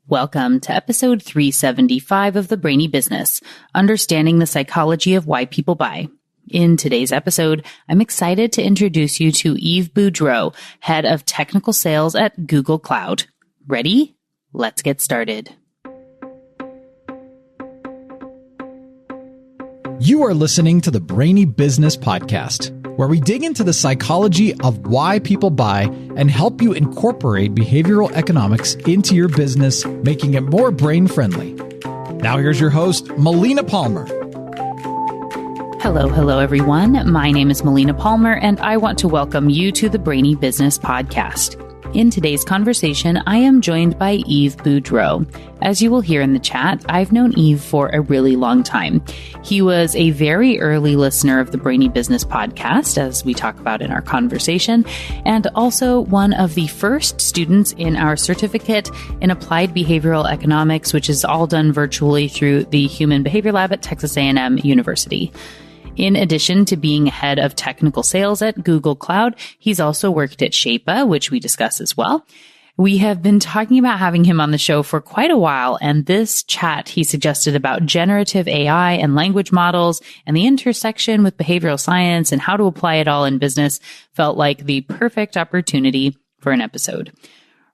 Welcome to episode 375 of the Brainy Business, Understanding the Psychology of Why People Buy. In today's episode, I'm excited to introduce you to Yves Boudreau, Head of Technical Sales at Google Cloud. Ready? Let's get started. You are listening to the Brainy Business Podcast, where we dig into the psychology of why people buy and help you incorporate behavioral economics into your business, making it more brain-friendly. Now here's your host, Melina Palmer. Hello, everyone. My name is Melina Palmer, and I want to welcome you to the Brainy Business Podcast. In today's conversation, I am joined by Yves Boudreau. As you will hear in the chat, I've known Yves for a really long time. He was a very early listener of the Brainy Business Podcast, as we talk about in our conversation, and also one of the first students in our certificate in applied behavioral economics, which is all done virtually through the Human Behavior Lab at Texas A&M University. In addition to being head of technical sales at Google Cloud, he's also worked at Shape-a, which we discuss as well. We have been talking about having him on the show for quite a while, and this chat he suggested about generative AI and language models and the intersection with behavioral science and how to apply it all in business felt like the perfect opportunity for an episode.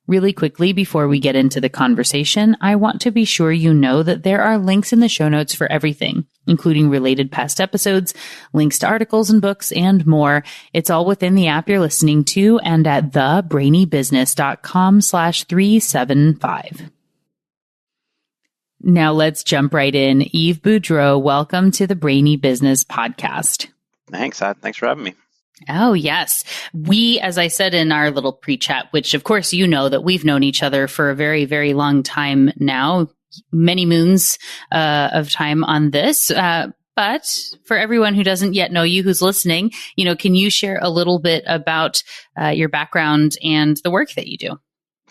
Really quickly, before we get into the conversation, I want to be sure you know that there are links in the show notes for everything, including related past episodes, links to articles and books, and more. It's all within the app you're listening to and at thebrainybusiness.com/375. Now let's jump right in. Yves Boudreau, welcome to the Brainy Business Podcast. Thanks for having me. Oh, yes. We, as I said in our little pre-chat, which of course you know that we've known each other for a very, very long time now, many moons of time on this. But for everyone who doesn't yet know you, who's listening, can you share a little bit about your background and the work that you do?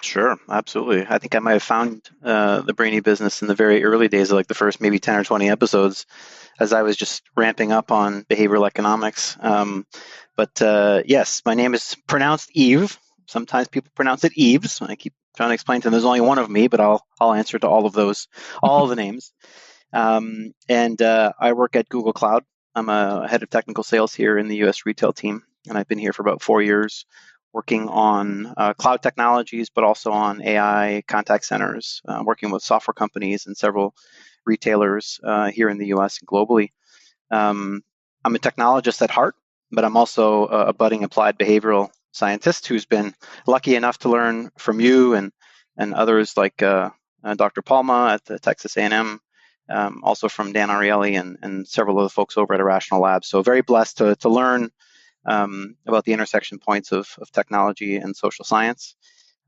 Sure, absolutely. I think I might have found the Brainy Business in the very early days, like the first maybe 10 or 20 episodes, as I was just ramping up on behavioral economics. But yes, my name is pronounced Yves. Sometimes people pronounce it Yves. I keep trying to explain to them there's only one of me, but I'll answer to all of those, all the names. And I work at Google Cloud. I'm a head of technical sales here in the U.S. retail team, and I've been here for about 4 years, working on cloud technologies, but also on AI contact centers, working with software companies and several retailers here in the U.S. and globally. I'm a technologist at heart, but I'm also a budding applied behavioral scientist who's been lucky enough to learn from you and others like Dr. Palma at the Texas A&M, also from Dan Ariely and several of the folks over at Irrational Labs. So very blessed to learn about the intersection points of technology and social science.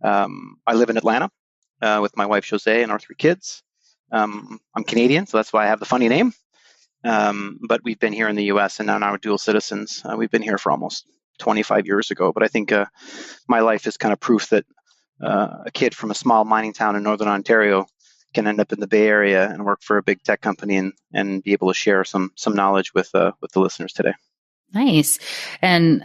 I live in Atlanta with my wife, Jose, and our 3 kids. I'm Canadian, so that's why I have the funny name. But we've been here in the U.S. and now we're dual citizens. We've been here for almost 25 years ago. But I think my life is kind of proof that a kid from a small mining town in Northern Ontario can end up in the Bay Area and work for a big tech company and be able to share some knowledge with the listeners today. Nice. And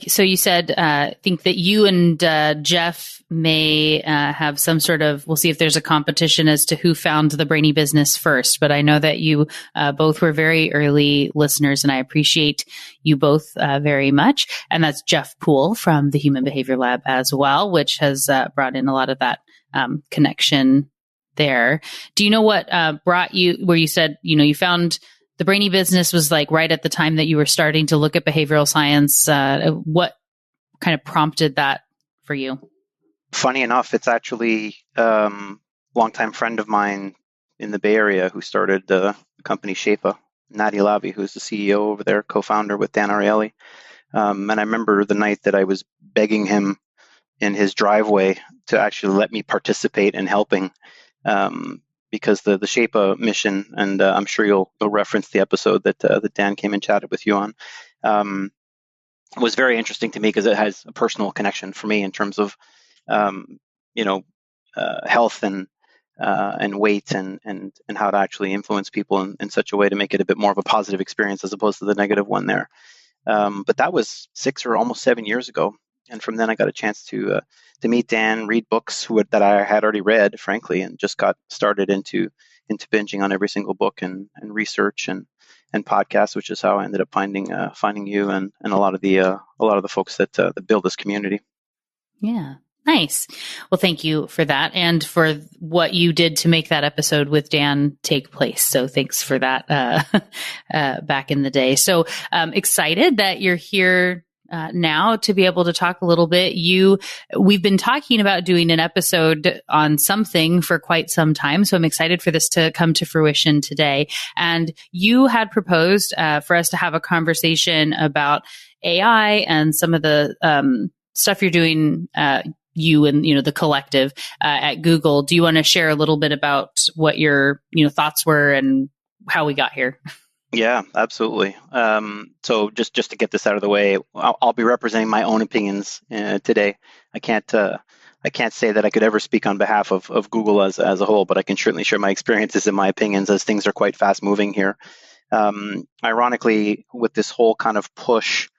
so you said, I think that you and Jeff may have some sort of, we'll see if there's a competition as to who found the Brainy Business first. But I know that you both were very early listeners, and I appreciate you both very much. And that's Jeff Poole from the Human Behavior Lab as well, which has brought in a lot of that connection there. Do you know what brought you, where you said, you found the Brainy Business was like right at the time that you were starting to look at behavioral science? What kind of prompted that for you? Funny enough, it's actually a longtime friend of mine in the Bay Area who started the company Shape-a, Nadia Lavi, who's the CEO over there, co-founder with Dan Ariely. And I remember the night that I was begging him in his driveway to actually let me participate in helping. Because the Shape-a mission, and I'm sure you'll reference the episode that Dan came and chatted with you on, was very interesting to me because it has a personal connection for me in terms of, health and weight and how to actually influence people in such a way to make it a bit more of a positive experience as opposed to the negative one there. But that was 6 or almost 7 years ago. And from then I got a chance to meet Dan, read books that I had already read, frankly, and just got started into binging on every single book and research and podcasts, which is how I ended up finding you and a lot of the folks that build this community. Yeah. Nice. Well, thank you for that and for what you did to make that episode with Dan take place. So thanks for that back in the day. So excited that you're here now to be able to talk a little bit. We've been talking about doing an episode on something for quite some time. So I'm excited for this to come to fruition today. And you had proposed for us to have a conversation about AI and some of the stuff you're doing, you and the collective at Google. Do you want to share a little bit about what your thoughts were and how we got here? Yeah, absolutely. So just to get this out of the way, I'll be representing my own opinions today. I can't say that I could ever speak on behalf of Google as a whole, but I can certainly share my experiences and my opinions as things are quite fast moving here. Ironically, with this whole kind of push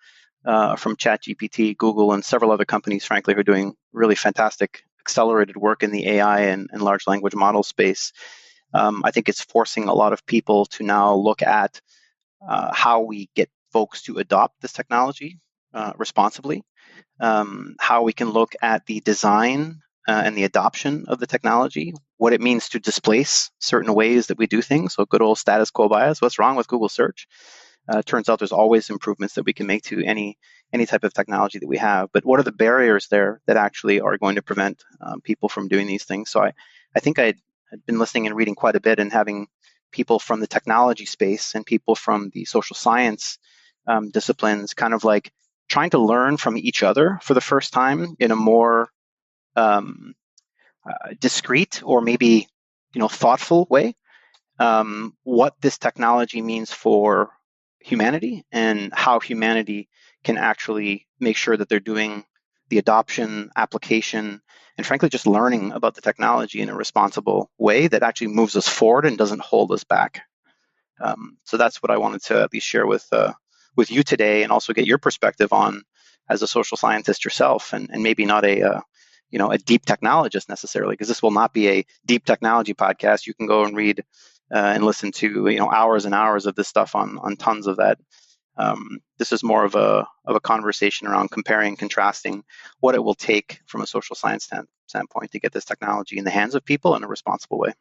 from ChatGPT, Google, and several other companies, frankly, who are doing really fantastic accelerated work in the AI and large language model space. I think it's forcing a lot of people to now look at how we get folks to adopt this technology responsibly, how we can look at the design and the adoption of the technology, what it means to displace certain ways that we do things. So good old status quo bias. What's wrong with Google search? Turns out there's always improvements that we can make to any type of technology that we have. But what are the barriers there that actually are going to prevent people from doing these things? So I think I'd been listening and reading quite a bit and having people from the technology space and people from the social science disciplines kind of like trying to learn from each other for the first time in a more discreet or maybe thoughtful way. What this technology means for humanity and how humanity can actually make sure that they're doing the adoption, application, and frankly, just learning about the technology in a responsible way that actually moves us forward and doesn't hold us back. So that's what I wanted to at least share with you today, and also get your perspective on as a social scientist yourself, and maybe not a deep technologist necessarily, because this will not be a deep technology podcast. You can go and read and listen to hours and hours of this stuff on tons of that. This is more of a conversation around comparing and contrasting what it will take from a social science standpoint to get this technology in the hands of people in a responsible way.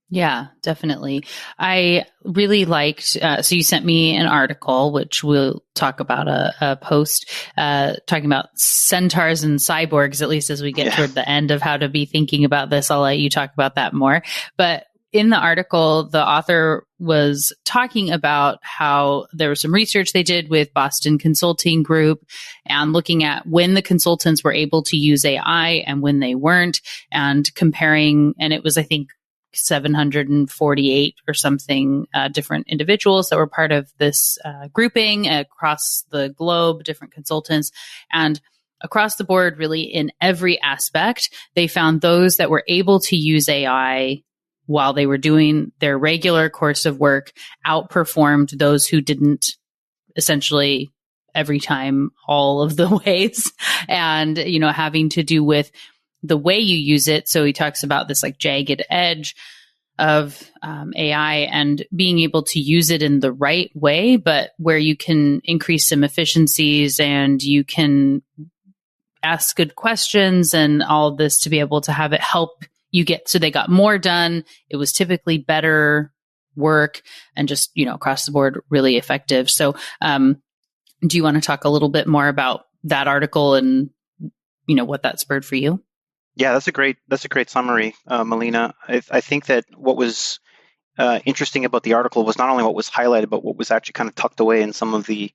Yeah, definitely. I really liked, so you sent me an article, which we'll talk about a post, talking about centaurs and cyborgs, at least as we get toward the end of how to be thinking about this. I'll let you talk about that more. But in the article, the author was talking about how there was some research they did with Boston Consulting Group and looking at when the consultants were able to use AI and when they weren't, and comparing, and it was, I think, 748 or something different individuals that were part of this grouping across the globe, different consultants. And across the board, really in every aspect, they found those that were able to use AI while they were doing their regular course of work outperformed those who didn't, essentially every time, all of the ways. And, having to do with the way you use it. So he talks about this like jagged edge of AI and being able to use it in the right way, but where you can increase some efficiencies and you can ask good questions and all of this to be able to have it help you get, so they got more done. It was typically better work and just, across the board, really effective. So do you want to talk a little bit more about that article and, what that spurred for you? Yeah, that's a great summary, Melina. I think that what was interesting about the article was not only what was highlighted, but what was actually kind of tucked away in some of the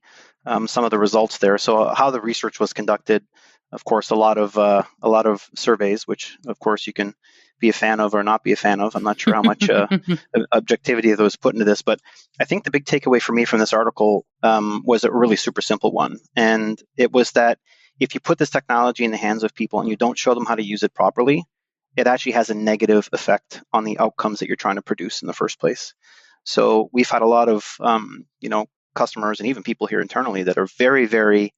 results there. So how the research was conducted, of course, a lot of surveys, which of course you can be a fan of or not be a fan of. I'm not sure how much objectivity that was put into this, but I think the big takeaway for me from this article was a really super simple one, and it was that if you put this technology in the hands of people and you don't show them how to use it properly, it actually has a negative effect on the outcomes that you're trying to produce in the first place. So we've had a lot of, customers and even people here internally that are very, very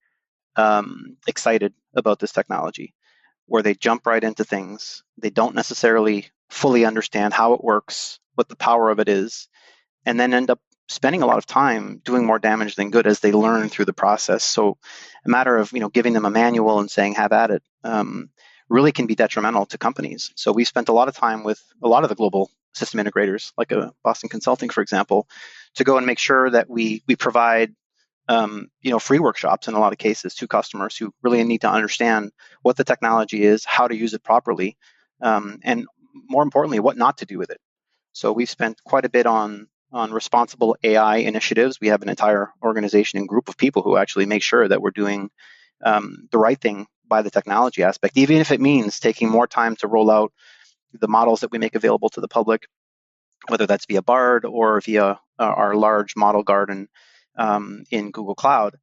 excited about this technology, where they jump right into things. They don't necessarily fully understand how it works, what the power of it is, and then end up spending a lot of time doing more damage than good as they learn through the process. So a matter of giving them a manual and saying have at it really can be detrimental to companies. So we spent a lot of time with a lot of the global system integrators, like Boston Consulting, for example, to go and make sure that we provide free workshops in a lot of cases to customers who really need to understand what the technology is, how to use it properly, and more importantly, what not to do with it. So we've spent quite a bit on responsible AI initiatives. We have an entire organization and group of people who actually make sure that we're doing the right thing by the technology aspect, even if it means taking more time to roll out the models that we make available to the public, whether that's via Bard or via our large model garden in Google Cloud,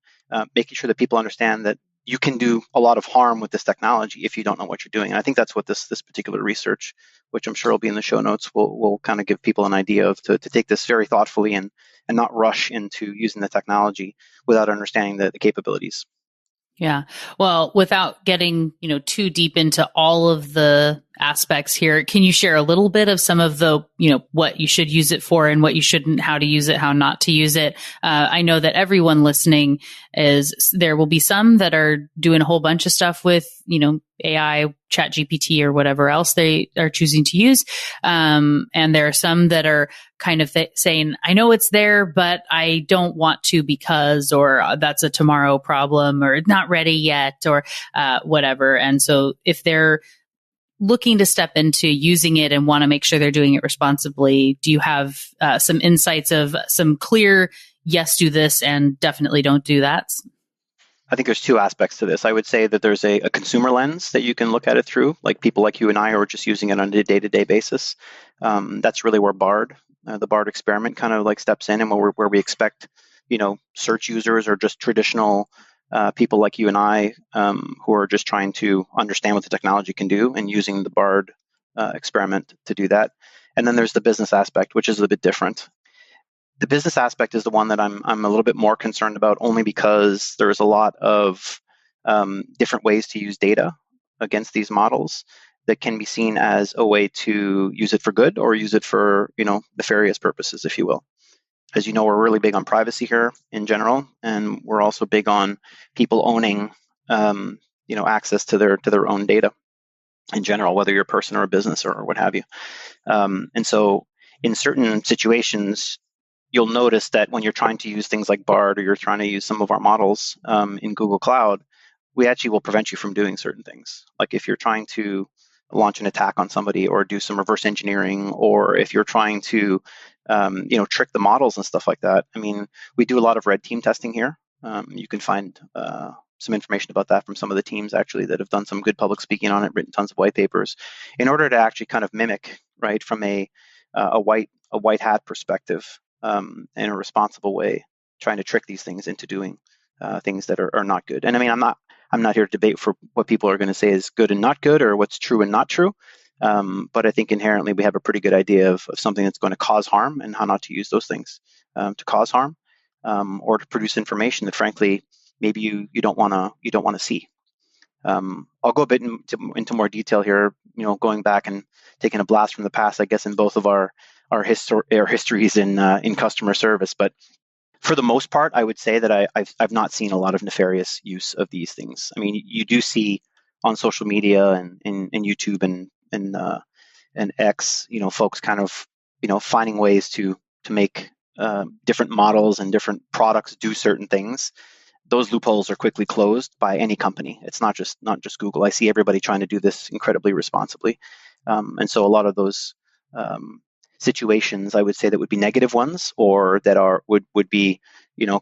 making sure that people understand that you can do a lot of harm with this technology if you don't know what you're doing. And I think that's what this particular research, which I'm sure will be in the show notes, will kind of give people an idea of to take this very thoughtfully and not rush into using the technology without understanding the capabilities. Yeah. Well, without getting, too deep into all of the aspects here, can you share a little bit of some of the, what you should use it for and what you shouldn't, how to use it, how not to use it? I know that everyone listening there will be some that are doing a whole bunch of stuff with, AI, Chat GPT, or whatever else they are choosing to use. And there are some that are kind of saying, I know it's there, but I don't want to because, or that's a tomorrow problem, or not ready yet, or whatever. And so if they're looking to step into using it and want to make sure they're doing it responsibly, do you have some insights of some clear, yes, do this, and definitely don't do that? I think there's two aspects to this. I would say that there's a consumer lens that you can look at it through, like people like you and I who are just using it on a day-to-day basis. That's really where the Bard experiment kind of like steps in, and where we expect, search users or just traditional people like you and I who are just trying to understand what the technology can do and using the Bard experiment to do that. And then there's the business aspect, which is a bit different. The business aspect is the one that I'm a little bit more concerned about, only because there's a lot of different ways to use data against these models that can be seen as a way to use it for good or use it for nefarious purposes, if you will. As you know, we're really big on privacy here in general, and we're also big on people owning access to their own data in general, whether you're a person or a business or what have you. And so in certain situations, you'll notice that when you're trying to use things like Bard, or you're trying to use some of our models in Google Cloud, we actually will prevent you from doing certain things. Like if you're trying to launch an attack on somebody or do some reverse engineering, or if you're trying to trick the models and stuff like that. I mean, we do a lot of red team testing here. You can find some information about that from some of the teams actually that have done some good public speaking on it, written tons of white papers, in order to actually kind of mimic, right, from a white hat perspective, in a responsible way, trying to trick these things into doing things that are not good. And I mean, I'm not here to debate for what people are going to say is good and not good, or what's true and not true. But I think inherently we have a pretty good idea of something that's going to cause harm and how not to use those things to cause harm, or to produce information that, frankly, maybe you don't want to see. I'll go a bit into more detail here. Going back and taking a blast from the past, I guess, in both of our histories in customer service. But for the most part, I would say that I've not seen a lot of nefarious use of these things. I mean, you do see on social media and in YouTube and X, folks kind of finding ways to make different models and different products do certain things. Those loopholes are quickly closed by any company. It's not just Google. I see everybody trying to do this incredibly responsibly, and so a lot of those situations, I would say, that would be negative ones, or that would be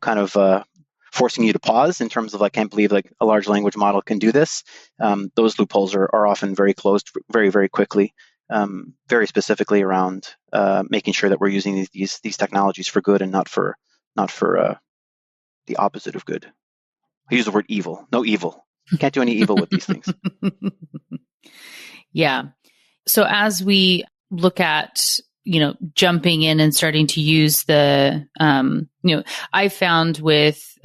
kind of forcing you to pause in terms of, like, can't believe like a large language model can do this. Those loopholes are often very closed very, very quickly, very specifically around making sure that we're using these technologies for good and not for the opposite of good. I use the word evil. No evil. Can't do any evil with these things. Yeah. So as we look at, jumping in and starting to use the, I found with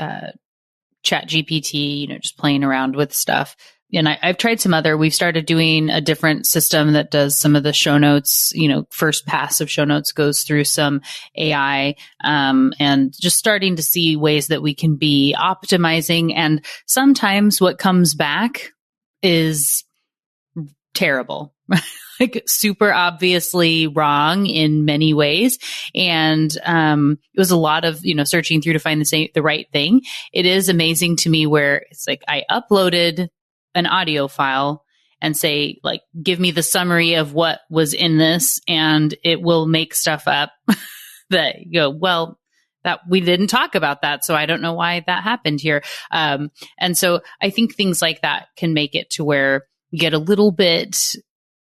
Chat GPT, just playing around with stuff. And I've tried we've started doing a different system that does some of the show notes, first pass of show notes goes through some AI, and just starting to see ways that we can be optimizing. And sometimes what comes back is terrible, like super obviously wrong in many ways. And it was a lot of, searching through to find the right thing. It is amazing to me where it's like I uploaded an audio file and say, like, give me the summary of what was in this, and it will make stuff up that you go, well, that we didn't talk about that, so I don't know why that happened here. And so I think things like that can make it to where you get a little bit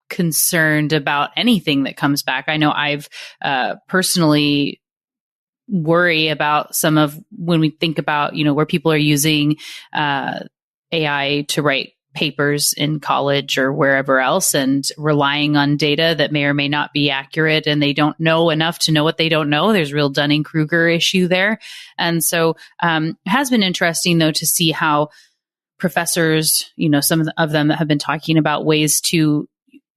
concerned about anything that comes back. I know I've personally worry about some of when we think about, where people are using AI to write papers in college or wherever else and relying on data that may or may not be accurate, and they don't know enough to know what they don't know. There's a real Dunning-Kruger issue there. And so it has been interesting, though, to see how professors, some of them that have been talking about ways to,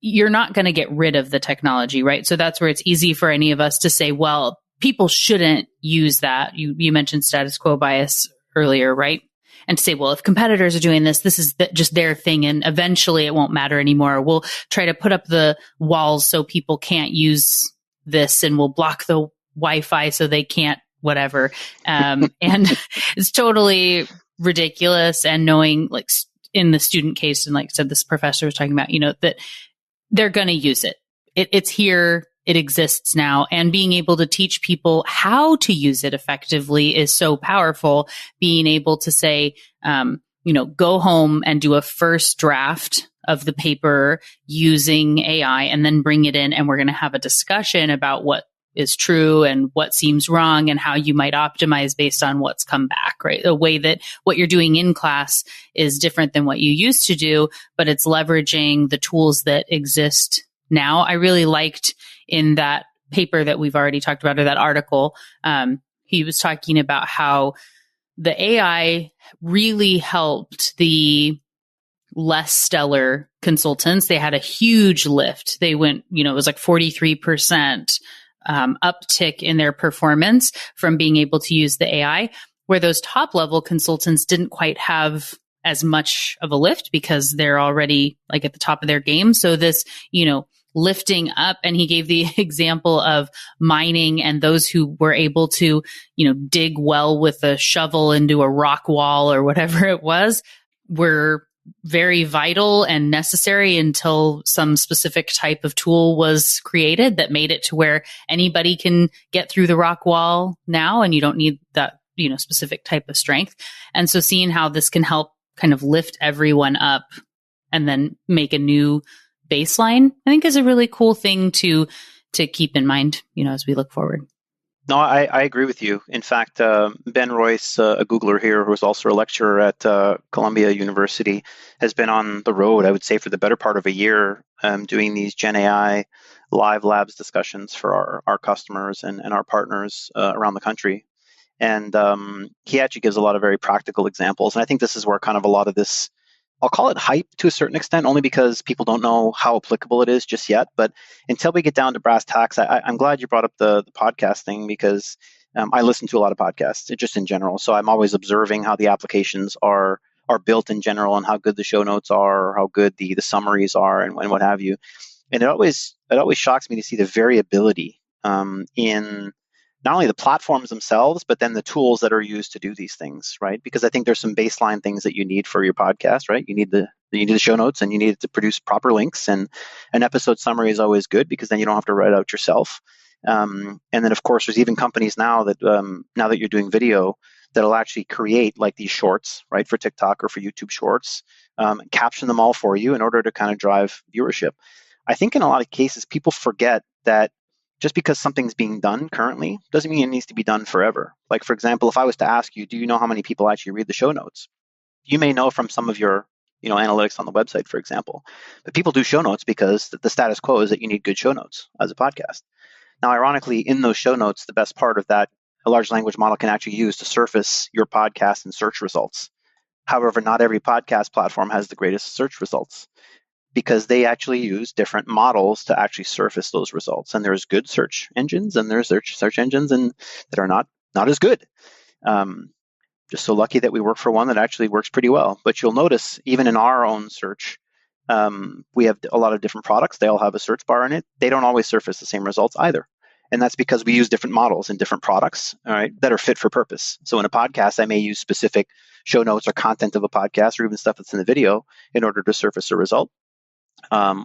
you're not going to get rid of the technology, right? So that's where it's easy for any of us to say, well, people shouldn't use that. You mentioned status quo bias earlier, right? And to say, well, if competitors are doing this, this is just their thing, and eventually it won't matter anymore. We'll try to put up the walls so people can't use this, and we'll block the Wi-Fi so they can't whatever. And it's totally ridiculous. And knowing, like, in the student case, and like I said, this professor was talking about, that they're going to use it. It's here. It exists now, and being able to teach people how to use it effectively is so powerful. Being able to say, go home and do a first draft of the paper using AI, and then bring it in, and we're going to have a discussion about what is true and what seems wrong and how you might optimize based on what's come back, right? A way that what you're doing in class is different than what you used to do, but it's leveraging the tools that exist now. I really liked in that paper that we've already talked about, or that article, he was talking about how the AI really helped the less stellar consultants. They had a huge lift. They went, it was like 43% uptick in their performance from being able to use the AI, where those top level consultants didn't quite have as much of a lift because they're already like at the top of their game. So this, lifting up, and he gave the example of mining and those who were able to, dig well with a shovel into a rock wall or whatever it was, were very vital and necessary until some specific type of tool was created that made it to where anybody can get through the rock wall now, and you don't need that, specific type of strength. And so seeing how this can help kind of lift everyone up and then make a new baseline, I think is a really cool thing to keep in mind, as we look forward. No, I agree with you. In fact, Ben Royce, a Googler here, who is also a lecturer at Columbia University, has been on the road, I would say, for the better part of a year, doing these Gen AI live labs discussions for our customers and our partners around the country. And he actually gives a lot of very practical examples. And I think this is where kind of a lot of this, I'll call it hype to a certain extent, only because people don't know how applicable it is just yet. But until we get down to brass tacks, I'm glad you brought up the podcast thing, because I listen to a lot of podcasts just in general. So I'm always observing how the applications are built in general, and how good the show notes are, or how good the summaries are, and what have you. And it always shocks me to see the variability in not only the platforms themselves, but then the tools that are used to do these things, right? Because I think there's some baseline things that you need for your podcast, right? You need the show notes, and you need it to produce proper links, and an episode summary is always good, because then you don't have to write it out yourself. And then, of course, there's even companies now that now that you're doing video, that'll actually create like these shorts, right, for TikTok or for YouTube Shorts, caption them all for you in order to kind of drive viewership. I think in a lot of cases, people forget that just because something's being done currently doesn't mean it needs to be done forever. Like, for example, if I was to ask you, do you know how many people actually read the show notes? You may know from some of your analytics on the website, for example. But people do show notes because the status quo is that you need good show notes as a podcast. Now, ironically, in those show notes, the best part of that a large language model can actually use to surface your podcast and search results. However, not every podcast platform has the greatest search results because they actually use different models to actually surface those results. And there's good search engines and there's search engines that are not as good. Just so lucky that we work for one that actually works pretty well. But you'll notice even in our own search, we have a lot of different products. They all have a search bar in it. They don't always surface the same results either. And that's because we use different models in different products, all right, that are fit for purpose. So in a podcast, I may use specific show notes or content of a podcast or even stuff that's in the video in order to surface a result.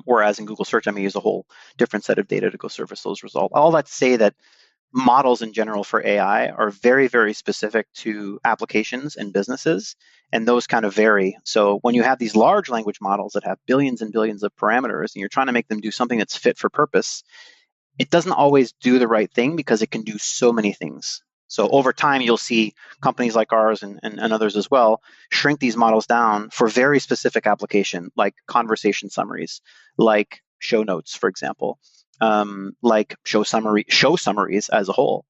Whereas in Google search, I may use a whole different set of data to go surface those results. All that to say that models in general for AI are very, very specific to applications and businesses, and those kind of vary. So when you have these large language models that have billions and billions of parameters, and you're trying to make them do something that's fit for purpose, it doesn't always do the right thing because it can do so many things. So over time, you'll see companies like ours and others as well shrink these models down for very specific application, like conversation summaries, like show notes, for example, like show summaries as a whole,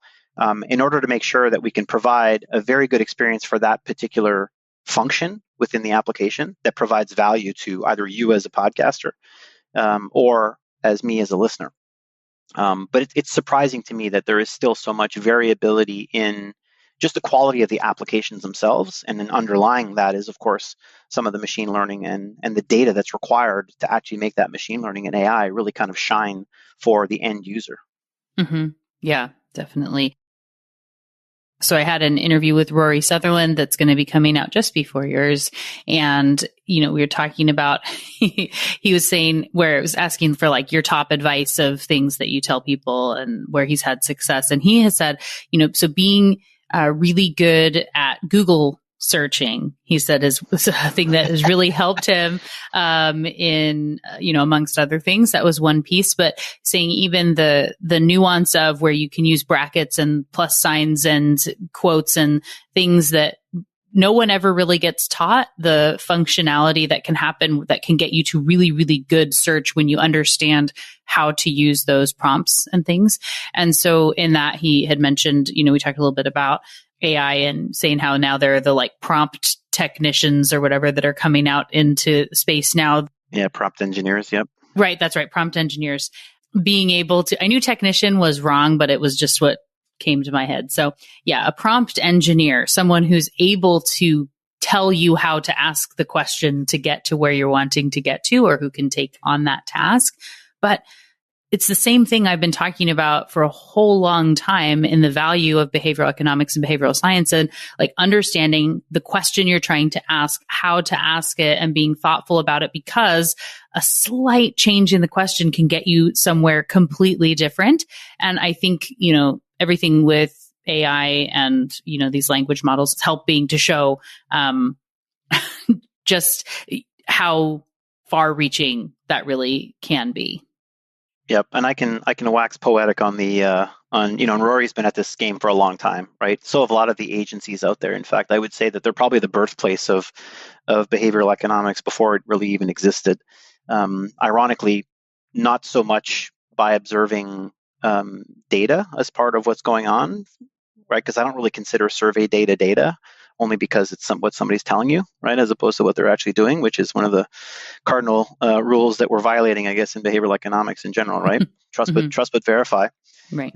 in order to make sure that we can provide a very good experience for that particular function within the application that provides value to either you as a podcaster or as me as a listener. But it's surprising to me that there is still so much variability in just the quality of the applications themselves. And then underlying that is, of course, some of the machine learning and the data that's required to actually make that machine learning and AI really kind of shine for the end user. Mm-hmm. Yeah, definitely. So I had an interview with Rory Sutherland that's going to be coming out just before yours. And, we were talking about, he was saying where it was asking for like your top advice of things that you tell people and where he's had success. And he has said, so being really good at Google searching, he said, is a thing that has really helped him in, amongst other things. That was one piece, but saying even the nuance of where you can use brackets and plus signs and quotes and things that no one ever really gets taught, the functionality that can happen that can get you to really, really good search when you understand how to use those prompts and things. And so in that, he had mentioned, we talked a little bit about AI and saying how now there are the like prompt technicians or whatever that are coming out into space now. Yeah, prompt engineers. Yep. Right. That's right. Prompt engineers being able to, I knew technician was wrong, but it was just what came to my head. So yeah, a prompt engineer, someone who's able to tell you how to ask the question to get to where you're wanting to get to, or who can take on that task. But it's the same thing I've been talking about for a whole long time in the value of behavioral economics and behavioral science, and like understanding the question you're trying to ask, how to ask it, and being thoughtful about it, because a slight change in the question can get you somewhere completely different. And I think, everything with AI and, these language models is helping to show just how far reaching that really can be. Yep, and I can wax poetic on the and Rory's been at this game for a long time, right? So have a lot of the agencies out there. In fact, I would say that they're probably the birthplace of behavioral economics before it really even existed. Ironically, not so much by observing data as part of what's going on, right? Because I don't really consider survey data, only because it's what somebody's telling you, right? As opposed to what they're actually doing, which is one of the cardinal rules that we're violating, I guess, in behavioral economics in general, right? Trust but verify. Right.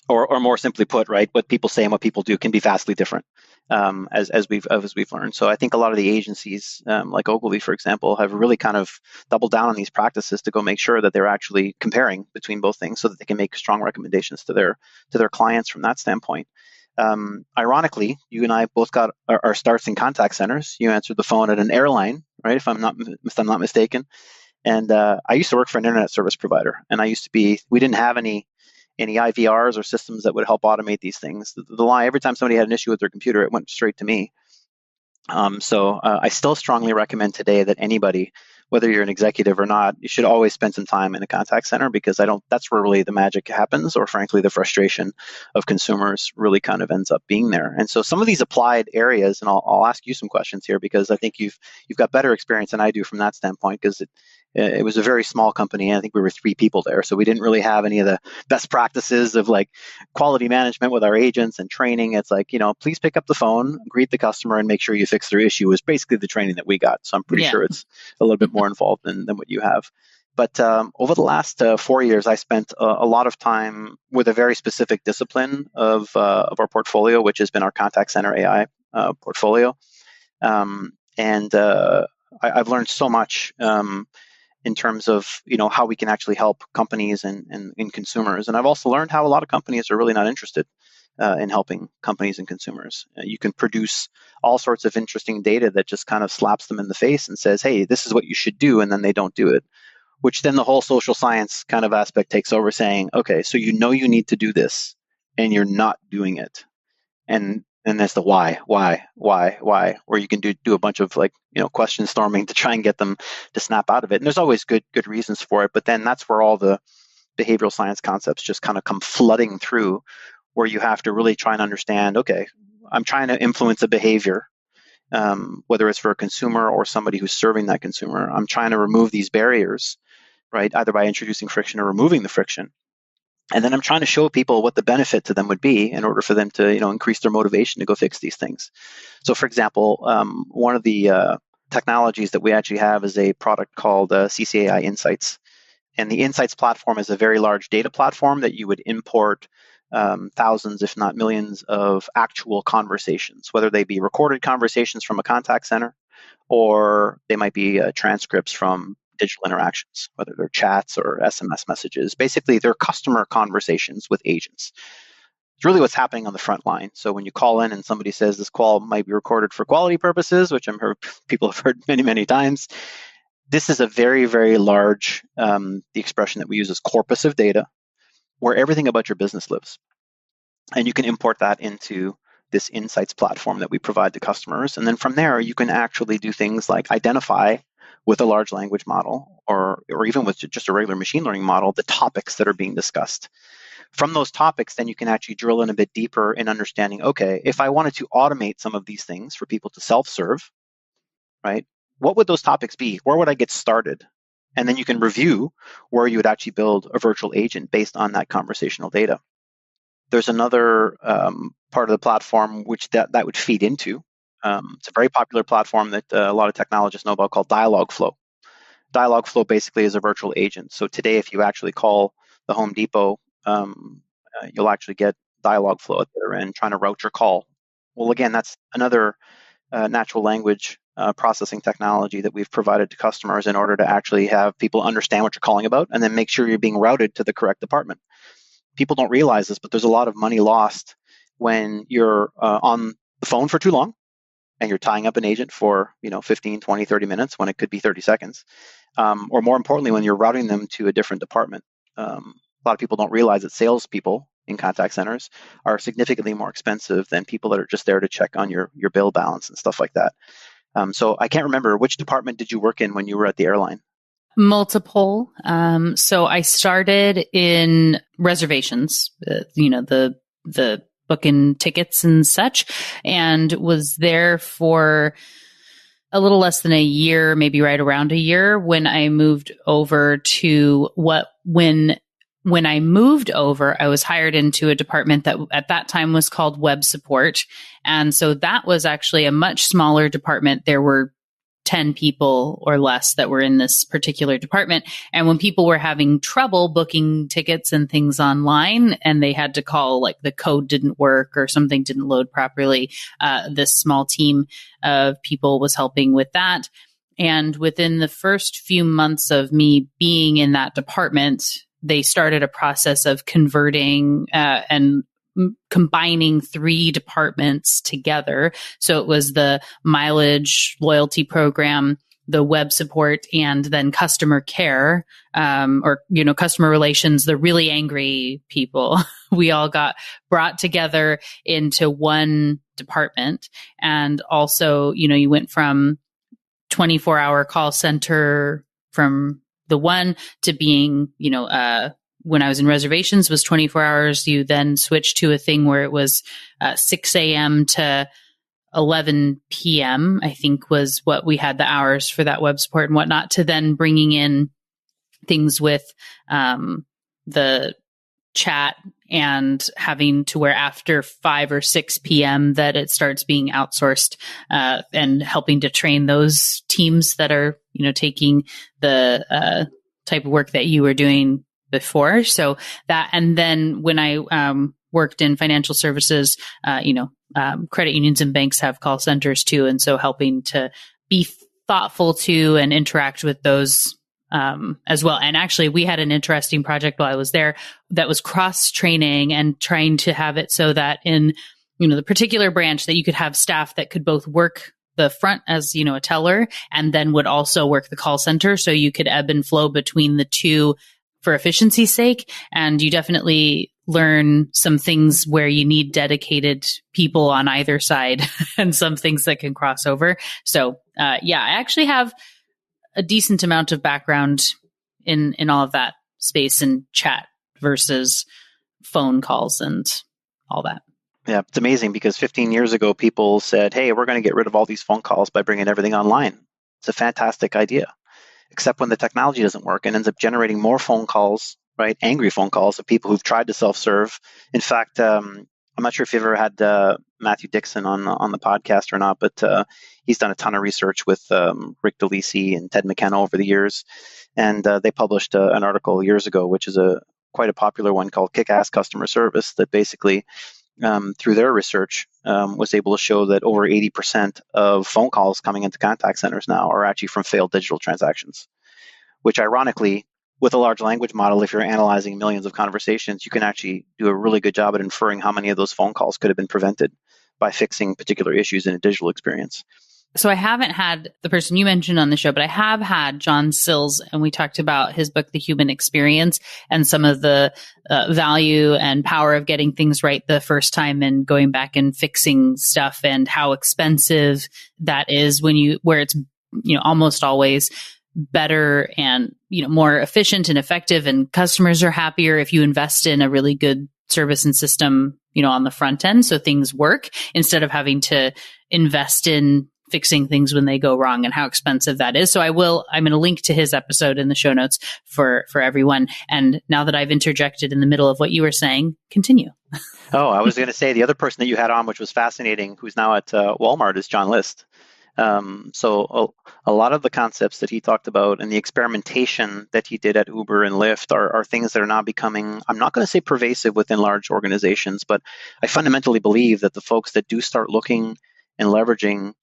Or more simply put, right, what people say and what people do can be vastly different, as we've learned. So I think a lot of the agencies, like Ogilvy, for example, have really kind of doubled down on these practices to go make sure that they're actually comparing between both things, so that they can make strong recommendations to their clients from that standpoint. Ironically, you and I both got our starts in contact centers. You answered the phone at an airline, right? If I'm not mistaken. And I used to work for an internet service provider, and we didn't have any IVRs or systems that would help automate these things. The line, every time somebody had an issue with their computer, it went straight to me. So I still strongly recommend today that anybody, whether you're an executive or not, you should always spend some time in a contact center, because that's where really the magic happens, or frankly, the frustration of consumers really kind of ends up being there. And so some of these applied areas, and I'll ask you some questions here, because I think you've got better experience than I do from that standpoint, because It was a very small company. I think we were 3 people there. So we didn't really have any of the best practices of like quality management with our agents and training. It's like, please pick up the phone, greet the customer, and make sure you fix their issue was basically the training that we got. So I'm pretty Yeah. sure it's a little bit more involved than what you have. But over the last 4 years, I spent a lot of time with a very specific discipline of our portfolio, which has been our contact center AI portfolio. I've learned so much in terms of how we can actually help companies and consumers. And I've also learned how a lot of companies are really not interested in helping companies and consumers. You can produce all sorts of interesting data that just kind of slaps them in the face and says, hey, this is what you should do, and then they don't do it. Which then the whole social science kind of aspect takes over, saying, okay, so you need to do this, and you're not doing it. And that's the why, where you can do a bunch of question storming to try and get them to snap out of it. And there's always good reasons for it, but then that's where all the behavioral science concepts just kind of come flooding through, where you have to really try and understand, okay, I'm trying to influence a behavior, whether it's for a consumer or somebody who's serving that consumer. I'm trying to remove these barriers, right? Either by introducing friction or removing the friction. And then I'm trying to show people what the benefit to them would be in order for them to, increase their motivation to go fix these things. So, for example, one of the technologies that we actually have is a product called CCAI Insights. And the Insights platform is a very large data platform that you would import thousands, if not millions, of actual conversations, whether they be recorded conversations from a contact center, or they might be transcripts from digital interactions, whether they're chats or SMS messages. Basically, they're customer conversations with agents. It's really what's happening on the front line. So when you call in and somebody says this call might be recorded for quality purposes, which I'm sure people have heard many, many times, this is a very, very large, the expression that we use is corpus of data, where everything about your business lives. And you can import that into this Insights platform that we provide to customers. And then from there, you can actually do things like identify with a large language model or even with just a regular machine learning model, the topics that are being discussed. From those topics, then you can actually drill in a bit deeper in understanding, okay, if I wanted to automate some of these things for people to self-serve, right, what would those topics be? Where would I get started? And then you can review where you would actually build a virtual agent based on that conversational data. There's another part of the platform which that would feed into. It's a very popular platform that a lot of technologists know about called Dialogflow. Dialogflow basically is a virtual agent. So today, if you actually call the Home Depot, you'll actually get Dialogflow at the other end trying to route your call. Well, again, that's another natural language processing technology that we've provided to customers in order to actually have people understand what you're calling about and then make sure you're being routed to the correct department. People don't realize this, but there's a lot of money lost when you're on the phone for too long and you're tying up an agent for 15, 20, 30 minutes when it could be 30 seconds. Or more importantly, when you're routing them to a different department. A lot of people don't realize that salespeople in contact centers are significantly more expensive than people that are just there to check on your bill balance and stuff like that. So I can't remember, which department did you work in when you were at the airline? Multiple. So I started in reservations, the booking tickets and such, and was there for a little less than a year, maybe right around a year, when I moved over to when I moved over, I was hired into a department that at that time was called web support. And so that was actually a much smaller department. There were 10 people or less that were in this particular department. And when people were having trouble booking tickets and things online, and they had to call, like the code didn't work or something didn't load properly, this small team of people was helping with that. And within the first few months of me being in that department, they started a process of converting and combining 3 departments together. So it was the mileage loyalty program, the web support, and then customer care, or customer relations, the really angry people. We all got brought together into one department. And also, you went from 24-hour call center from the one to being, when I was in reservations was 24 hours. You then switched to a thing where it was 6 a.m. to 11 p.m., I think was what we had the hours for that web support and whatnot, to then bringing in things with the chat and having to where after 5 or 6 p.m. that it starts being outsourced, and helping to train those teams that are, taking the type of work that you were doing before. So that, and then when I worked in financial services, credit unions and banks have call centers too. And so helping to be thoughtful to and interact with those as well. And actually, we had an interesting project while I was there that was cross training and trying to have it so that in, the particular branch that you could have staff that could both work the front as, a teller, and then would also work the call center. So you could ebb and flow between the two for efficiency's sake. And you definitely learn some things where you need dedicated people on either side and some things that can cross over. So, I actually have a decent amount of background in all of that space and chat versus phone calls and all that. Yeah, it's amazing because 15 years ago, people said, hey, we're going to get rid of all these phone calls by bringing everything online. It's a fantastic idea, except when the technology doesn't work and ends up generating more phone calls, right? Angry phone calls of people who've tried to self-serve. In fact, I'm not sure if you've ever had Matthew Dixon on the podcast or not, but he's done a ton of research with Rick DeLisi and Ted McKenna over the years. And they published an article years ago, which is quite a popular one called Kick-Ass Customer Service, that basically, through their research, was able to show that over 80% of phone calls coming into contact centers now are actually from failed digital transactions, which ironically, with a large language model, if you're analyzing millions of conversations, you can actually do a really good job at inferring how many of those phone calls could have been prevented by fixing particular issues in a digital experience. So I haven't had the person you mentioned on the show, but I have had John Sills, and we talked about his book, The Human Experience, and some of the value and power of getting things right the first time and going back and fixing stuff, and how expensive that is where it's, almost always better and, more efficient and effective, and customers are happier if you invest in a really good service and system, on the front end, so things work, instead of having to invest in fixing things when they go wrong, and how expensive that is. So I'm going to link to his episode in the show notes for everyone. And now that I've interjected in the middle of what you were saying, continue. Oh, I was going to say the other person that you had on, which was fascinating, who's now at Walmart, is John List. So a lot of the concepts that he talked about and the experimentation that he did at Uber and Lyft are things that are now becoming, I'm not going to say pervasive within large organizations, but I fundamentally believe that the folks that do start looking and leveraging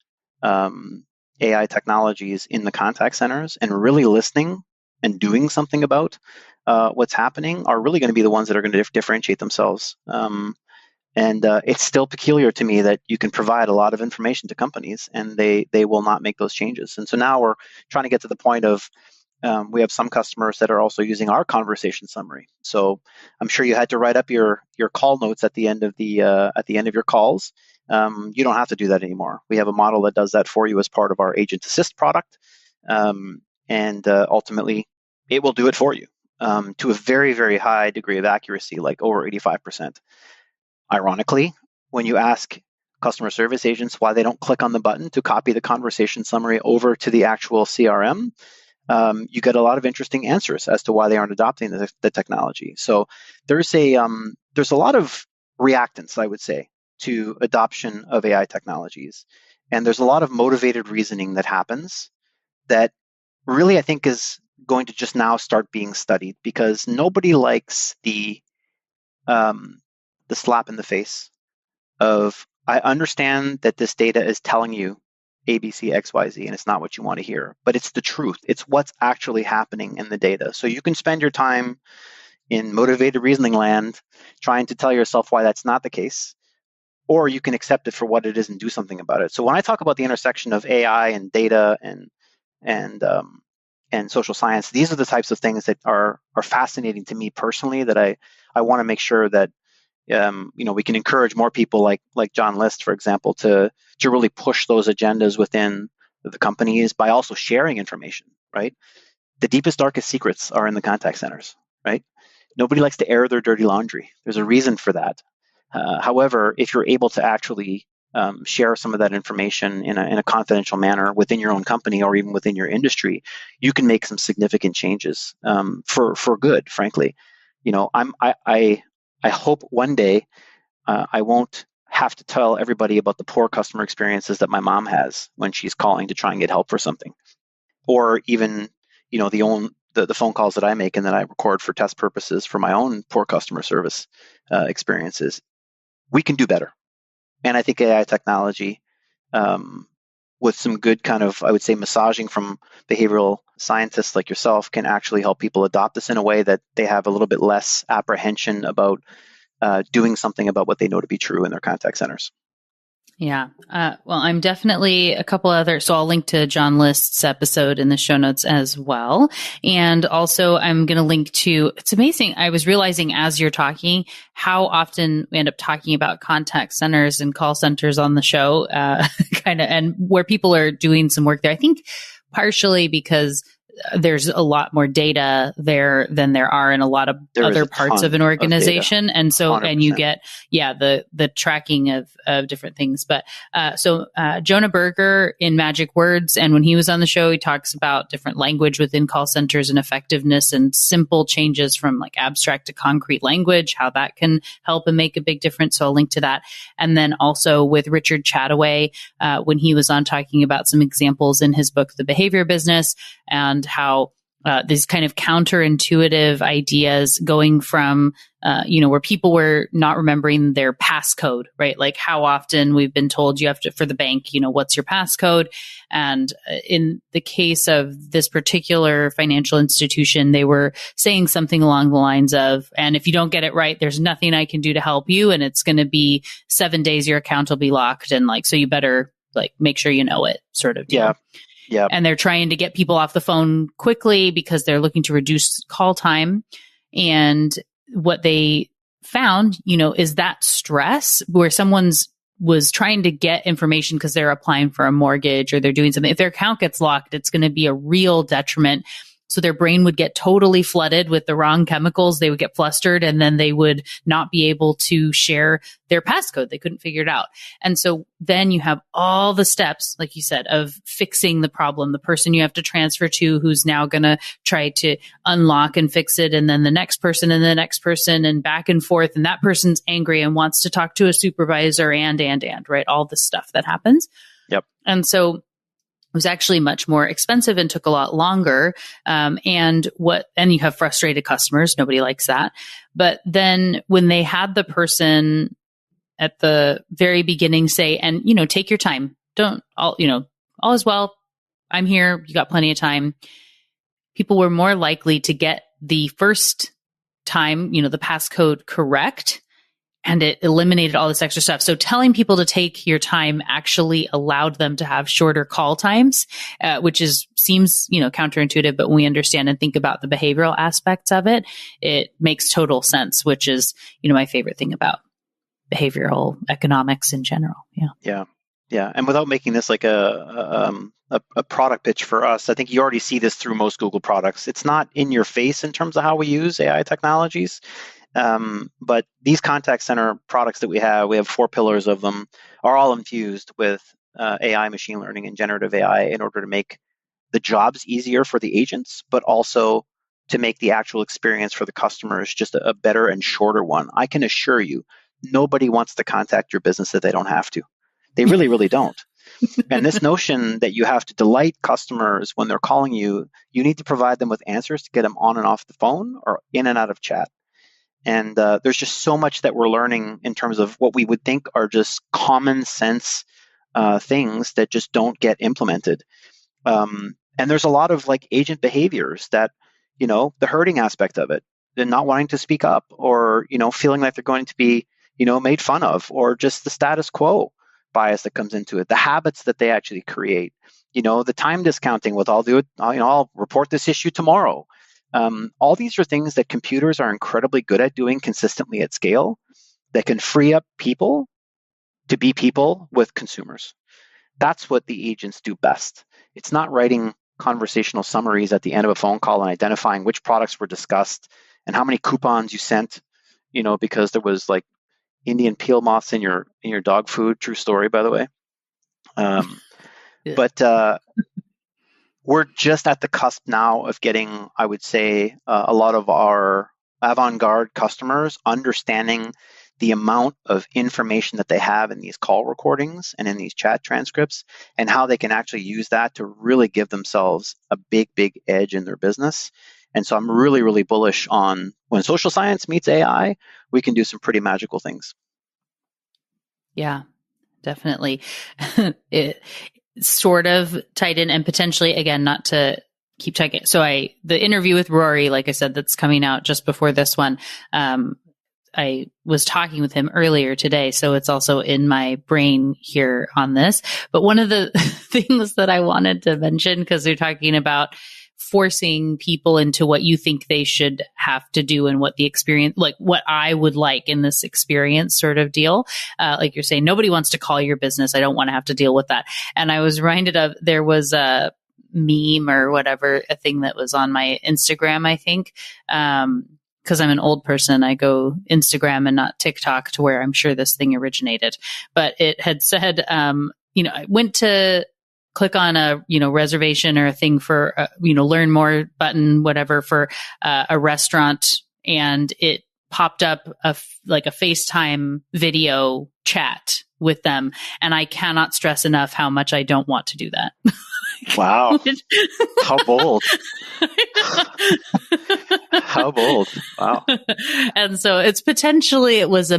AI technologies in the contact centers and really listening and doing something about what's happening are really going to be the ones that are going to differentiate themselves. And it's still peculiar to me that you can provide a lot of information to companies and they will not make those changes. And so now we're trying to get to the point of we have some customers that are also using our conversation summary. So I'm sure you had to write up your call notes at the end of your calls. You don't have to do that anymore. We have a model that does that for you as part of our Agent Assist product, and ultimately it will do it for you to a very, very high degree of accuracy, like over 85%. Ironically, when you ask customer service agents why they don't click on the button to copy the conversation summary over to the actual CRM, you get a lot of interesting answers as to why they aren't adopting the technology. So there's a lot of reactance, I would say, to adoption of AI technologies. And there's a lot of motivated reasoning that happens that really I think is going to just now start being studied, because nobody likes the slap in the face of, I understand that this data is telling you ABC, XYZ, and it's not what you want to hear, but it's the truth. It's what's actually happening in the data. So you can spend your time in motivated reasoning land trying to tell yourself why that's not the case, or you can accept it for what it is and do something about it. So when I talk about the intersection of AI and data and social science, these are the types of things that are fascinating to me personally, that I want to make sure that we can encourage more people like John List, for example, to really push those agendas within the companies by also sharing information, right? The deepest, darkest secrets are in the contact centers, right? Nobody likes to air their dirty laundry. There's a reason for that. However, if you're able to actually share some of that information in a confidential manner within your own company or even within your industry, you can make some significant changes for good. Frankly, I hope one day I won't have to tell everybody about the poor customer experiences that my mom has when she's calling to try and get help for something, or even the phone calls that I make and that I record for test purposes for my own poor customer service experiences. We can do better. And I think AI technology, with some good kind of, I would say, massaging from behavioral scientists like yourself, can actually help people adopt this in a way that they have a little bit less apprehension about doing something about what they know to be true in their contact centers. Yeah. Well, I'm definitely a couple other, so I'll link to John List's episode in the show notes as well. And also I'm going to link to, it's amazing. I was realizing as you're talking, how often we end up talking about contact centers and call centers on the show, and where people are doing some work there. I think partially because there's a lot more data there than there are in a lot of other parts of an organization. And so, 100%. And you get, the tracking of different things. But, Jonah Berger in Magic Words, and when he was on the show, he talks about different language within call centers and effectiveness and simple changes from like abstract to concrete language, how that can help and make a big difference. So I'll link to that. And then also with Richard Chataway, when he was on talking about some examples in his book, The Behavior Business, and how these kind of counterintuitive ideas going from, where people were not remembering their passcode, right? Like how often we've been told you have to, for the bank, what's your passcode? And in the case of this particular financial institution, they were saying something along the lines of, and if you don't get it right, there's nothing I can do to help you. And it's going to be 7 days, your account will be locked. And so you better make sure you know it, sort of deal. Yeah. Yeah. And they're trying to get people off the phone quickly because they're looking to reduce call time. And what they found, is that stress where someone's was trying to get information because they're applying for a mortgage or they're doing something. If their account gets locked, it's going to be a real detriment. So their brain would get totally flooded with the wrong chemicals. They would get flustered and then they would not be able to share their passcode. They couldn't figure it out. And so then you have all the steps, like you said, of fixing the problem, the person you have to transfer to who's now going to try to unlock and fix it. And then the next person and the next person and back and forth. And that person's angry and wants to talk to a supervisor and, right? All the stuff that happens. Yep. And so it was actually much more expensive and took a lot longer. And you have frustrated customers. Nobody likes that. But then when they had the person at the very beginning say, and, take your time, all is well. I'm here. You got plenty of time. People were more likely to get the first time, the passcode correct. And it eliminated all this extra stuff. So telling people to take your time actually allowed them to have shorter call times, which seems counterintuitive. But when we understand and think about the behavioral aspects of it, it makes total sense, which is, my favorite thing about behavioral economics in general. Yeah. Yeah. And without making this like a product pitch for us, I think you already see this through most Google products. It's not in your face in terms of how we use AI technologies. But these contact center products that we have 4 pillars of them, are all infused with AI, machine learning, and generative AI in order to make the jobs easier for the agents, but also to make the actual experience for the customers just a better and shorter one. I can assure you, nobody wants to contact your business if they don't have to. They really, really don't. And this notion that you have to delight customers when they're calling you, you need to provide them with answers to get them on and off the phone or in and out of chat. And there's just so much that we're learning in terms of what we would think are just common sense things that just don't get implemented. And there's a lot of agent behaviors that, the herding aspect of it, the not wanting to speak up or, feeling like they're going to be, made fun of, or just the status quo bias that comes into it, the habits that they actually create, the time discounting with I'll report this issue tomorrow. All these are things that computers are incredibly good at doing consistently at scale that can free up people to be people with consumers. That's what the agents do best. It's not writing conversational summaries at the end of a phone call and identifying which products were discussed and how many coupons you sent, because there was Indian peel moths in your dog food. True story, by the way. Yeah. But we're just at the cusp now of getting, I would say, a lot of our avant-garde customers understanding the amount of information that they have in these call recordings and in these chat transcripts, and how they can actually use that to really give themselves a big, big edge in their business. And so I'm really, really bullish on when social science meets AI, we can do some pretty magical things. Yeah, definitely. It sort of tied in, and potentially, again, not to keep checking. So the interview with Rory, like I said, that's coming out just before this one. I was talking with him earlier today, so it's also in my brain here on this. But one of the things that I wanted to mention, because they're talking about forcing people into what you think they should have to do and what the experience, like what I would like in this experience sort of deal. Like you're saying, nobody wants to call your business. I don't want to have to deal with that. And I was reminded of, there was a meme or whatever, a thing that was on my Instagram, I think. Because I'm an old person, I go Instagram and not TikTok, to where I'm sure this thing originated. But it had said, I went to click on a, reservation or a thing for, learn more button, whatever, for a restaurant. And it popped up like a FaceTime video chat with them. And I cannot stress enough how much I don't want to do that. Wow. How bold. How bold. Wow. And so it was a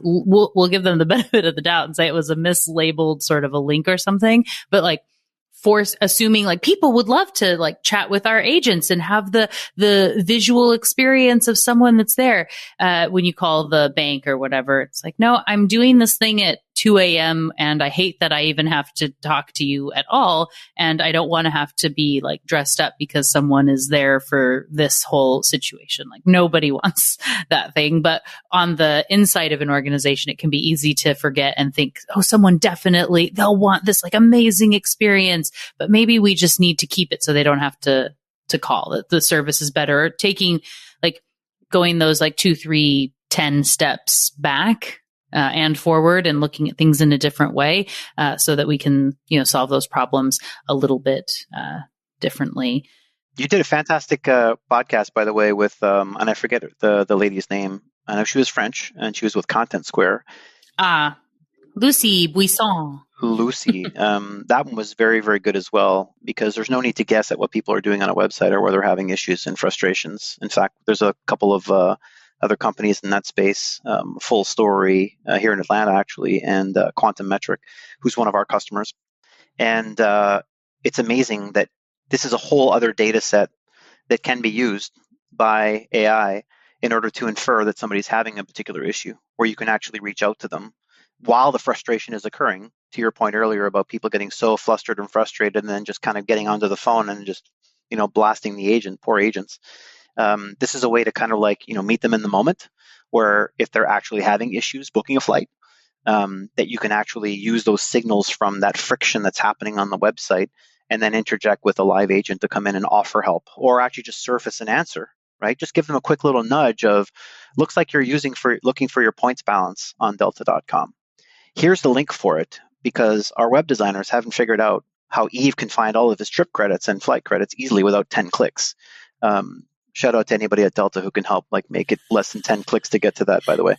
we'll give them the benefit of the doubt and say it was a mislabeled sort of a link or something, but like assuming like people would love to like chat with our agents and have the visual experience of someone that's there. When you call the bank or whatever, it's like, no, I'm doing this thing at 2 a.m. and I hate that I even have to talk to you at all. And I don't want to have to be like dressed up because someone is there for this whole situation. Like nobody wants that thing. But on the inside of an organization, it can be easy to forget and think, oh, they'll want this like amazing experience, but maybe we just need to keep it so they don't have to call. That the service is better. Or going those like 2, 3, 10 steps back and forward, and looking at things in a different way, so that we can, solve those problems a little bit differently. You did a fantastic podcast, by the way, with and I forget the lady's name. I know she was French, and she was with Content Square. Lucy Buisson. Lucy. That one was very, very good as well, because there's no need to guess at what people are doing on a website or where they're having issues and frustrations. In fact, there's a couple of other companies in that space, Full Story here in Atlanta, actually, and Quantum Metric, who's one of our customers. And it's amazing that this is a whole other data set that can be used by AI in order to infer that somebody's having a particular issue, where you can actually reach out to them while the frustration is occurring. To your point earlier about people getting so flustered and frustrated and then just kind of getting onto the phone and just, blasting the agent, poor agents. This is a way to kind of like, meet them in the moment, where if they're actually having issues booking a flight, that you can actually use those signals from that friction that's happening on the website, and then interject with a live agent to come in and offer help, or actually just surface an answer, right? Just give them a quick little nudge of, looks like you're looking for your points balance on delta.com. Here's the link for it, because our web designers haven't figured out how Yves can find all of his trip credits and flight credits easily without 10 clicks. Shout out to anybody at Delta who can help make it less than 10 clicks to get to that, by the way.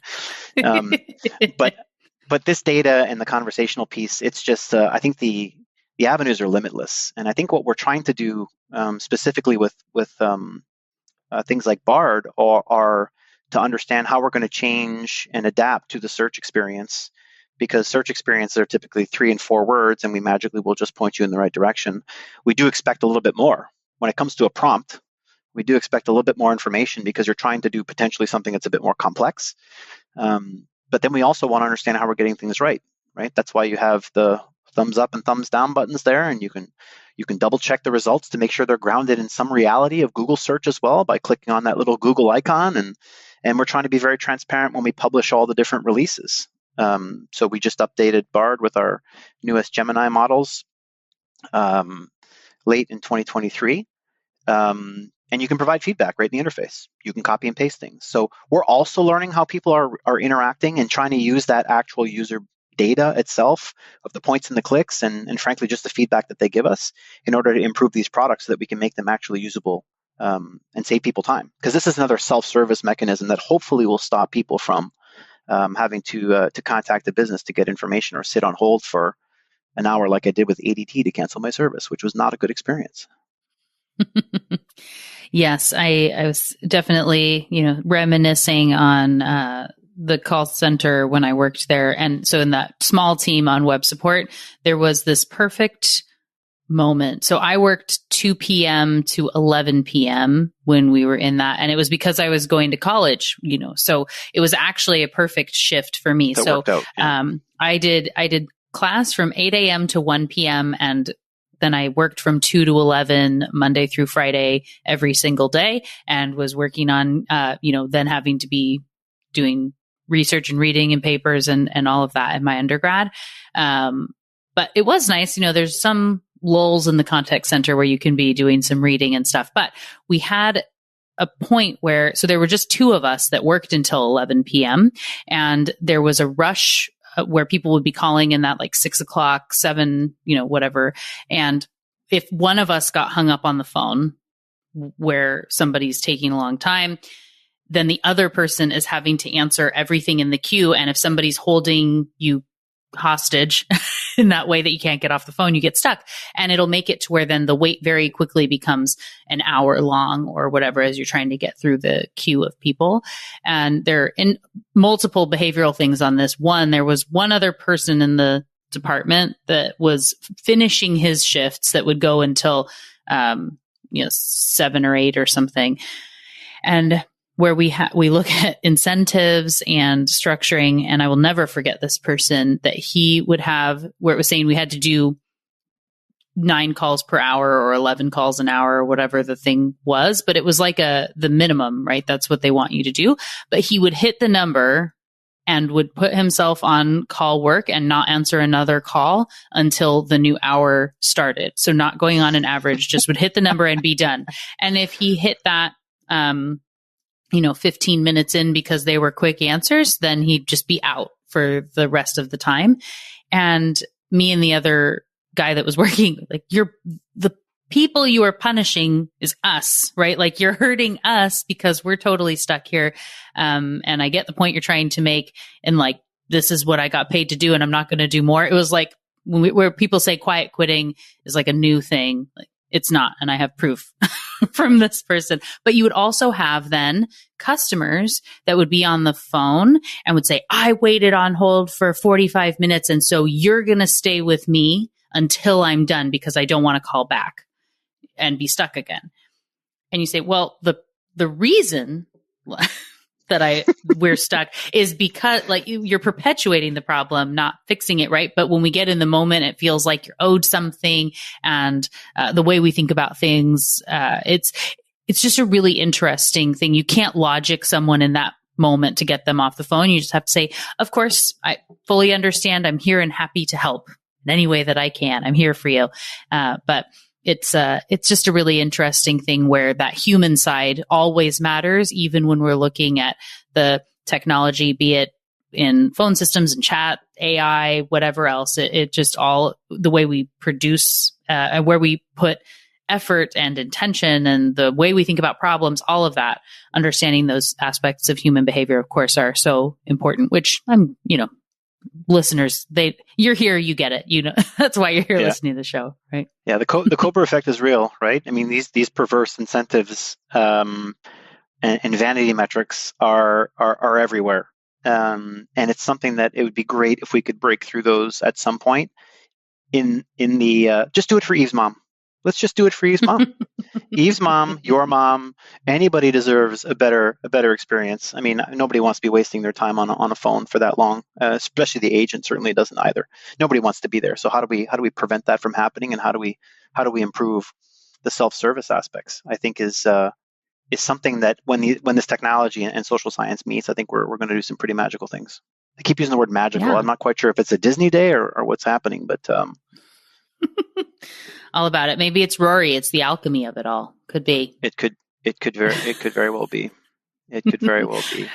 But this data and the conversational piece, it's just, I think the avenues are limitless. And I think what we're trying to do specifically with things like Bard are to understand how we're going to change and adapt to the search experience, because search experiences are typically 3 and 4 words, and we magically will just point you in the right direction. We do expect a little bit more. When it comes to a prompt, we do expect a little bit more information, because you're trying to do potentially something that's a bit more complex. But then we also want to understand how we're getting things right? That's why you have the thumbs up and thumbs down buttons there, and you can double check the results to make sure they're grounded in some reality of Google search as well by clicking on that little Google icon. And we're trying to be very transparent when we publish all the different releases. So we just updated Bard with our newest Gemini models late in 2023. And you can provide feedback right in the interface. You can copy and paste things. So we're also learning how people are interacting and trying to use that actual user data itself of the points and the clicks and frankly, just the feedback that they give us in order to improve these products so that we can make them actually usable and save people time. Because this is another self-service mechanism that hopefully will stop people from having to contact the business to get information or sit on hold for an hour like I did with ADT to cancel my service, which was not a good experience. Yes, I was definitely, reminiscing on the call center when I worked there. And so in that small team on web support, there was this perfect moment. So I worked 2 p.m. to 11 p.m. when we were in that. And it was because I was going to college, so it was actually a perfect shift for me. That worked out, yeah. I did class from 8 a.m. to 1 p.m. and then I worked from 2 to 11 Monday through Friday every single day and was working on, then having to be doing research and reading and papers and all of that in my undergrad. But it was nice. There's some lulls in the contact center where you can be doing some reading and stuff. But we had a point where, so there were just 2 of us that worked until 11 p.m. And there was a rush where people would be calling in that like 6 o'clock, 7, whatever. And if one of us got hung up on the phone where somebody's taking a long time, then the other person is having to answer everything in the queue. And if somebody's holding you hostage in that way that you can't get off the phone, you get stuck. And it'll make it to where then the wait very quickly becomes an hour long or whatever as you're trying to get through the queue of people. And there are in multiple behavioral things on this. One, there was one other person in the department that was finishing his shifts that would go until 7 or 8 or something. And where we look at incentives and structuring, and I will never forget this person that he would have where it was saying we had to do 9 calls per hour or 11 calls an hour or whatever the thing was, but it was like the minimum, right? That's what they want you to do. But he would hit the number and would put himself on call work and not answer another call until the new hour started. So not going on an average, just would hit the number and be done. And if he hit that, 15 minutes in because they were quick answers, then he'd just be out for the rest of the time. And me and the other guy that was working, like, the people you are punishing is us, right? Like, you're hurting us because we're totally stuck here. And I get the point you're trying to make. And like, this is what I got paid to do and I'm not going to do more. It was like where people say quiet quitting is like a new thing. Like, it's not. And I have proof from this person. But you would also have then customers that would be on the phone and would say, I waited on hold for 45 minutes. And so you're going to stay with me until I'm done because I don't want to call back and be stuck again. And you say, well, the reason that we're stuck is because like you're perpetuating the problem, not fixing it, right? But when we get in the moment, it feels like you're owed something. And the way we think about things, it's just a really interesting thing. You can't logic someone in that moment to get them off the phone. You just have to say, of course, I fully understand. I'm here and happy to help in any way that I can. I'm here for you. But it's just a really interesting thing where that human side always matters, even when we're looking at the technology, be it in phone systems and chat, AI, whatever else. It just all the way we produce and where we put effort and intention and the way we think about problems, all of that, understanding those aspects of human behavior, of course, are so important, which I'm, listeners, you're here, you get it. That's why you're here listening to the show, right? Yeah, the Cobra effect is real, right? I mean, these perverse incentives and vanity metrics are everywhere, and it's something that it would be great if we could break through those at some point. In the just do it for Yves' mom. Let's just do it for Yves' mom. Yves' mom, your mom, anybody deserves a better experience. I mean, nobody wants to be wasting their time on a phone for that long, especially the agent certainly doesn't either. Nobody wants to be there. So how do we prevent that from happening, and how do we improve the self-service aspects? I think is something that when this technology and social science meets, I think we're going to do some pretty magical things. I keep using the word magical. Yeah. I'm not quite sure if it's a Disney day or what's happening, but all about it. Maybe it's Rory. It's the alchemy of it all. Could be. It It could very well be. It could very well be.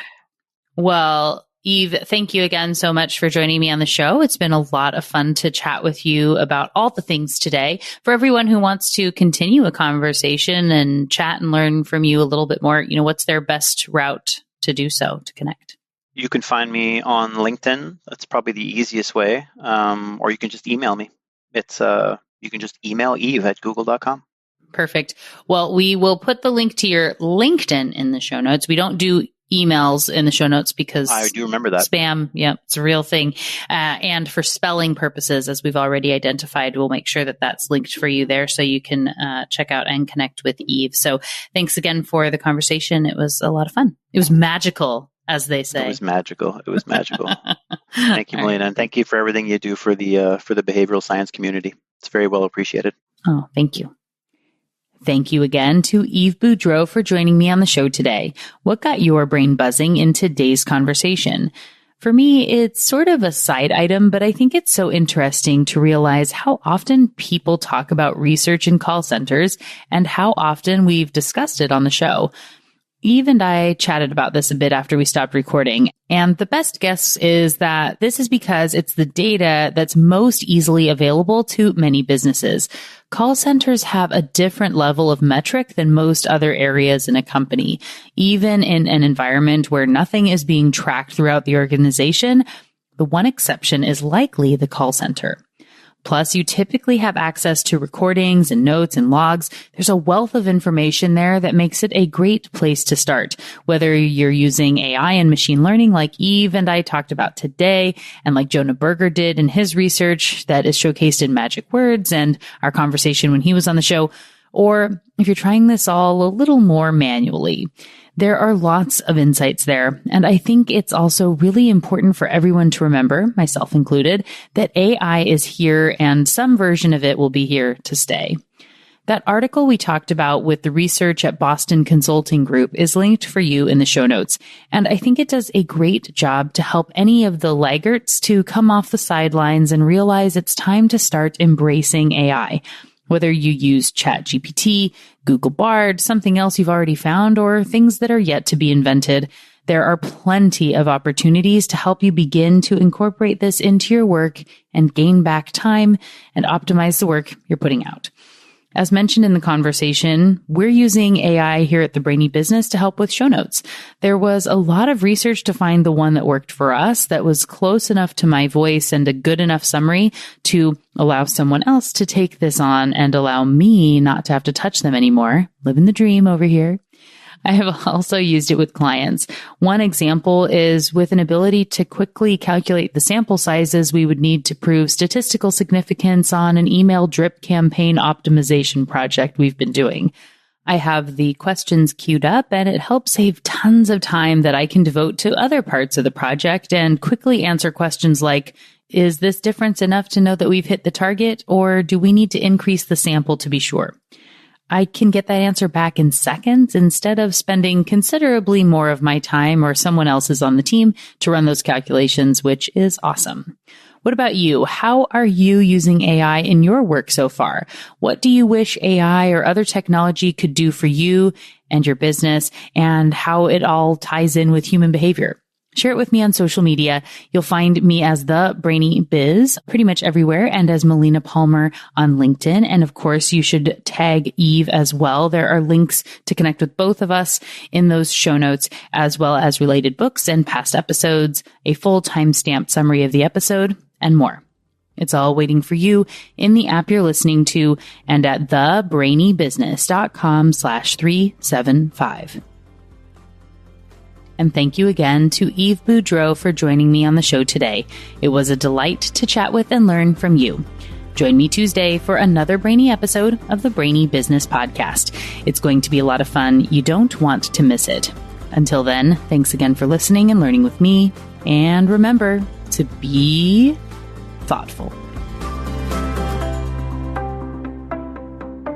Well, Yves, thank you again so much for joining me on the show. It's been a lot of fun to chat with you about all the things today. For everyone who wants to continue a conversation and chat and learn from you a little bit more, what's their best route to do so, to connect? You can find me on LinkedIn. That's probably the easiest way. Or you can just email me. You can just email Yves@google.com. Perfect. Well, we will put the link to your LinkedIn in the show notes. We don't do emails in the show notes because I do remember that. Spam, it's a real thing. And for spelling purposes, as we've already identified, we'll make sure that that's linked for you there so you can check out and connect with Yves. So thanks again for the conversation. It was a lot of fun. It was magical, as they say. It was magical. Thank you, Melina, and thank you for everything you do for the behavioral science community. It's very well appreciated. Oh, thank you. Thank you again to Yves Boudreau for joining me on the show today. What got your brain buzzing in today's conversation? For me, it's sort of a side item, but I think it's so interesting to realize how often people talk about research in call centers and how often we've discussed it on the show. Yves and I chatted about this a bit after we stopped recording, and the best guess is that this is because it's the data that's most easily available to many businesses. Call centers have a different level of metric than most other areas in a company. Even in an environment where nothing is being tracked throughout the organization, the one exception is likely the call center. Plus, you typically have access to recordings and notes and logs. There's a wealth of information there that makes it a great place to start. Whether you're using AI and machine learning like Yves and I talked about today, and like Jonah Berger did in his research that is showcased in Magic Words and our conversation when he was on the show, or if you're trying this all a little more manually. There are lots of insights there, and I think it's also really important for everyone to remember, myself included, that AI is here and some version of it will be here to stay. That article we talked about with the research at Boston Consulting Group is linked for you in the show notes, and I think it does a great job to help any of the laggards to come off the sidelines and realize it's time to start embracing AI. Whether you use ChatGPT, Google Bard, something else you've already found, or things that are yet to be invented, there are plenty of opportunities to help you begin to incorporate this into your work and gain back time and optimize the work you're putting out. As mentioned in the conversation, we're using AI here at the Brainy Business to help with show notes. There was a lot of research to find the one that worked for us, that was close enough to my voice and a good enough summary to allow someone else to take this on and allow me not to have to touch them anymore. Living the dream over here. I have also used it with clients. One example is with an ability to quickly calculate the sample sizes we would need to prove statistical significance on an email drip campaign optimization project we've been doing. I have the questions queued up, and it helps save tons of time that I can devote to other parts of the project and quickly answer questions like, is this difference enough to know that we've hit the target, or do we need to increase the sample to be sure? I can get that answer back in seconds instead of spending considerably more of my time or someone else's on the team to run those calculations, which is awesome. What about you? How are you using AI in your work so far? What do you wish AI or other technology could do for you and your business, and how it all ties in with human behavior? Share it with me on social media. You'll find me as the Brainy Biz pretty much everywhere, and as Melina Palmer on LinkedIn. And of course, you should tag Yves as well. There are links to connect with both of us in those show notes, as well as related books and past episodes, a full timestamped summary of the episode, and more. It's all waiting for you in the app you're listening to and at thebrainybusiness.com/375. And thank you again to Yves Boudreau for joining me on the show today. It was a delight to chat with and learn from you. Join me Tuesday for another brainy episode of the Brainy Business Podcast. It's going to be a lot of fun. You don't want to miss it. Until then, thanks again for listening and learning with me. And remember to be thoughtful.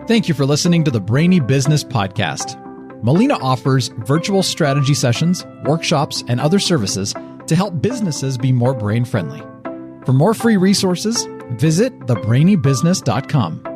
Thank you for listening to the Brainy Business Podcast. Melina offers virtual strategy sessions, workshops, and other services to help businesses be more brain-friendly. For more free resources, visit thebrainybusiness.com.